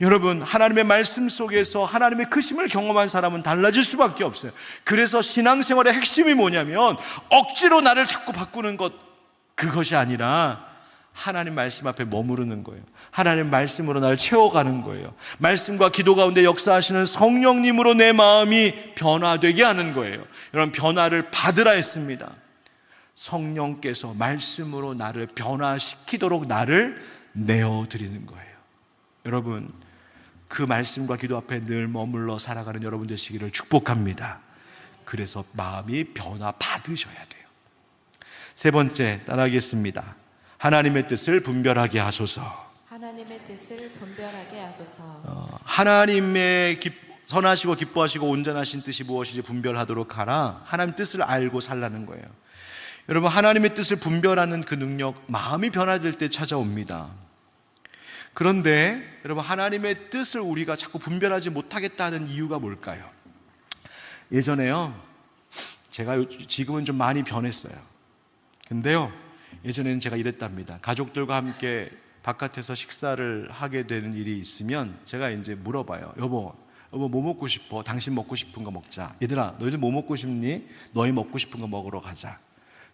여러분, 하나님의 말씀 속에서 하나님의 크심을 경험한 사람은 달라질 수밖에 없어요. 그래서 신앙생활의 핵심이 뭐냐면, 억지로 나를 자꾸 바꾸는 것, 그것이 아니라 하나님 말씀 앞에 머무르는 거예요. 하나님 말씀으로 나를 채워가는 거예요. 말씀과 기도 가운데 역사하시는 성령님으로 내 마음이 변화되게 하는 거예요. 여러분, 변화를 받으라 했습니다. 성령께서 말씀으로 나를 변화시키도록 나를 내어드리는 거예요. 여러분, 그 말씀과 기도 앞에 늘 머물러 살아가는 여러분 되시기를 축복합니다. 그래서 마음이 변화 받으셔야 돼요. 세 번째, 따라하겠습니다. 하나님의 뜻을 분별하게 하소서. 하나님의 뜻을 분별하게 하소서. 하나님의 선하시고 기뻐하시고 온전하신 뜻이 무엇인지 분별하도록 하라. 하나님 뜻을 알고 살라는 거예요. 여러분, 하나님의 뜻을 분별하는 그 능력, 마음이 변화될 때 찾아옵니다. 그런데 여러분, 하나님의 뜻을 우리가 자꾸 분별하지 못하겠다는 이유가 뭘까요? 예전에요, 제가 지금은 좀 많이 변했어요. 근데요, 예전에는 제가 이랬답니다. 가족들과 함께 바깥에서 식사를 하게 되는 일이 있으면 제가 이제 물어봐요. 여보 뭐 먹고 싶어? 당신 먹고 싶은 거 먹자. 얘들아, 너희들 뭐 먹고 싶니? 너희 먹고 싶은 거 먹으러 가자.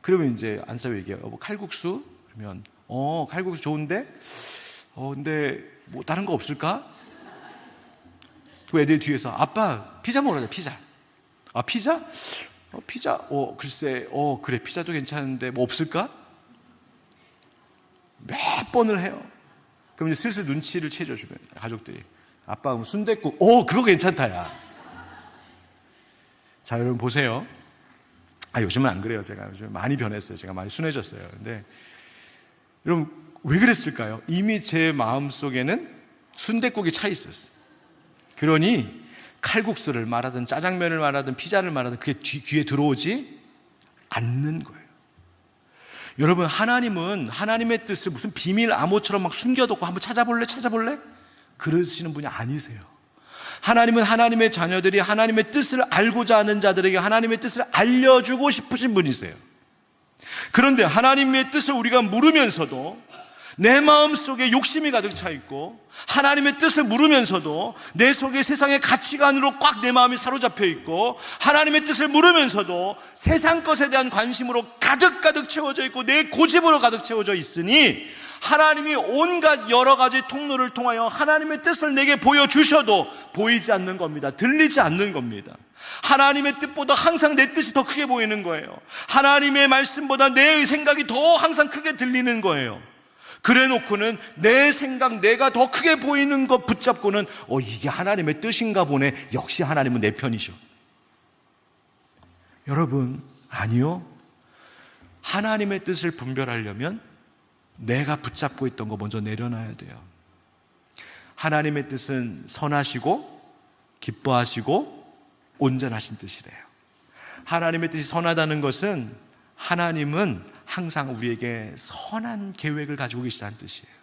그러면 이제 안싸고 얘기해요. 여보, 칼국수? 그러면 칼국수 좋은데? 근데 뭐 다른 거 없을까? 그 애들 뒤에서 아빠 피자 먹으러 가자. 피자. 아, 피자? 피자? 글쎄, 그래, 피자도 괜찮은데 뭐 없을까? 몇 번을 해요. 그럼 이제 슬슬 눈치를 채줘주면 가족들이, 아빠 순댓국, 그거 괜찮다, 야. 자, 여러분 보세요. 요즘은 안 그래요. 제가 요즘 많이 변했어요. 제가 많이 순해졌어요. 근데 여러분, 왜 그랬을까요? 이미 제 마음속에는 순댓국이 차 있었어요. 그러니 칼국수를 말하든 짜장면을 말하든 피자를 말하든 그게 귀에 들어오지 않는 거예요. 여러분, 하나님은 하나님의 뜻을 무슨 비밀 암호처럼 막 숨겨뒀고 한번 찾아볼래? 그러시는 분이 아니세요. 하나님은 하나님의 자녀들이 하나님의 뜻을 알고자 하는 자들에게 하나님의 뜻을 알려주고 싶으신 분이세요. 그런데 하나님의 뜻을 우리가 물으면서도 내 마음속에 욕심이 가득 차 있고, 하나님의 뜻을 물으면서도 내 속에 세상의 가치관으로 꽉 내 마음이 사로잡혀 있고, 하나님의 뜻을 물으면서도 세상 것에 대한 관심으로 가득 채워져 있고 내 고집으로 가득 채워져 있으니, 하나님이 온갖 여러 가지 통로를 통하여 하나님의 뜻을 내게 보여주셔도 보이지 않는 겁니다. 들리지 않는 겁니다. 하나님의 뜻보다 항상 내 뜻이 더 크게 보이는 거예요. 하나님의 말씀보다 내 생각이 더 항상 크게 들리는 거예요. 그래 놓고는 내 생각, 내가 더 크게 보이는 것 붙잡고는 이게 하나님의 뜻인가 보네. 역시 하나님은 내 편이셔. 여러분, 아니요. 하나님의 뜻을 분별하려면 내가 붙잡고 있던 거 먼저 내려놔야 돼요. 하나님의 뜻은 선하시고 기뻐하시고 온전하신 뜻이래요. 하나님의 뜻이 선하다는 것은 하나님은 항상 우리에게 선한 계획을 가지고 계시다는 뜻이에요.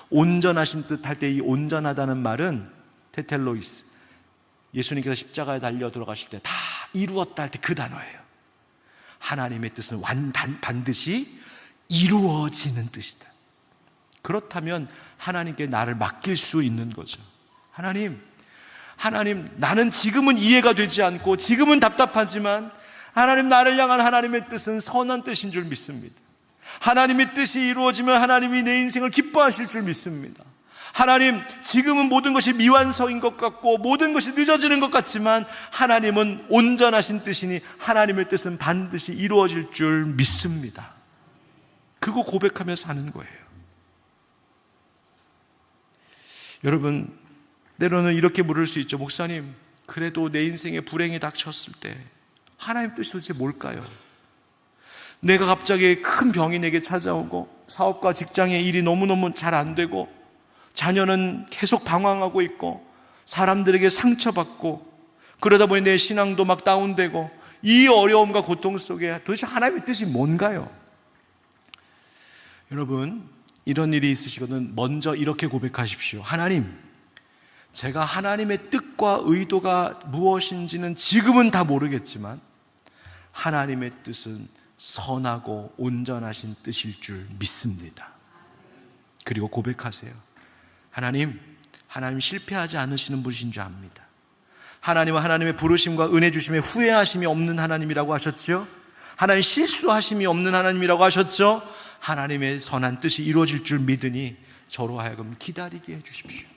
온전하신 뜻 할 때 이 온전하다는 말은 테텔로이스, 예수님께서 십자가에 달려 돌아가실 때 다 이루었다 할 때 그 단어예요. 하나님의 뜻은 반드시 이루어지는 뜻이다. 그렇다면 하나님께 나를 맡길 수 있는 거죠. 하나님, 나는 지금은 이해가 되지 않고 지금은 답답하지만 하나님, 나를 향한 하나님의 뜻은 선한 뜻인 줄 믿습니다. 하나님의 뜻이 이루어지면 하나님이 내 인생을 기뻐하실 줄 믿습니다. 하나님, 지금은 모든 것이 미완성인 것 같고 모든 것이 늦어지는 것 같지만 하나님은 온전하신 뜻이니 하나님의 뜻은 반드시 이루어질 줄 믿습니다. 그거 고백하며 사는 거예요. 여러분, 때로는 이렇게 물을 수 있죠. 목사님, 그래도 내 인생에 불행이 닥쳤을 때 하나님 뜻이 도대체 뭘까요? 내가 갑자기 큰 병이 내게 찾아오고 사업과 직장의 일이 너무너무 잘 안 되고 자녀는 계속 방황하고 있고 사람들에게 상처받고 그러다 보니 내 신앙도 막 다운되고 이 어려움과 고통 속에 도대체 하나님의 뜻이 뭔가요? 여러분, 이런 일이 있으시거든 먼저 이렇게 고백하십시오. 하나님, 제가 하나님의 뜻과 의도가 무엇인지는 지금은 다 모르겠지만 하나님의 뜻은 선하고 온전하신 뜻일 줄 믿습니다. 그리고 고백하세요. 하나님 실패하지 않으시는 분이신 줄 압니다. 하나님은 하나님의 부르심과 은혜 주심에 후회하심이 없는 하나님이라고 하셨죠. 하나님 실수하심이 없는 하나님이라고 하셨죠. 하나님의 선한 뜻이 이루어질 줄 믿으니 저로 하여금 기다리게 해주십시오.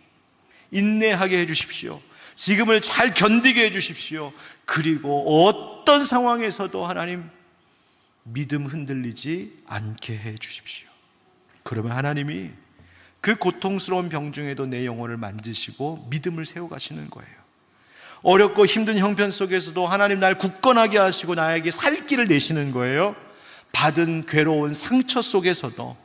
인내하게 해주십시오. 지금을 잘 견디게 해주십시오. 그리고 어떤 상황에서도 하나님 믿음 흔들리지 않게 해주십시오. 그러면 하나님이 그 고통스러운 병 중에도 내 영혼을 만지시고 믿음을 세워가시는 거예요. 어렵고 힘든 형편 속에서도 하나님 날 굳건하게 하시고 나에게 살 길을 내시는 거예요. 받은 괴로운 상처 속에서도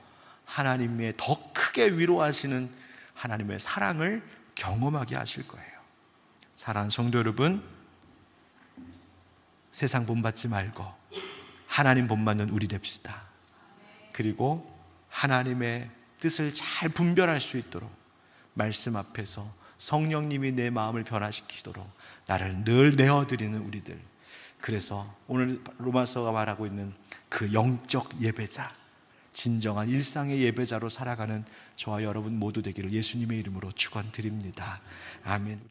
하나님의 더 크게 위로하시는 하나님의 사랑을 경험하게 하실 거예요. 사랑하는 성도 여러분, 세상 본받지 말고 하나님 본받는 우리 됩시다. 그리고 하나님의 뜻을 잘 분별할 수 있도록 말씀 앞에서 성령님이 내 마음을 변화시키도록 나를 늘 내어드리는 우리들. 그래서 오늘 로마서가 말하고 있는 그 영적 예배자, 진정한 일상의 예배자로 살아가는 저와 여러분 모두 되기를 예수님의 이름으로 축원드립니다. 아멘.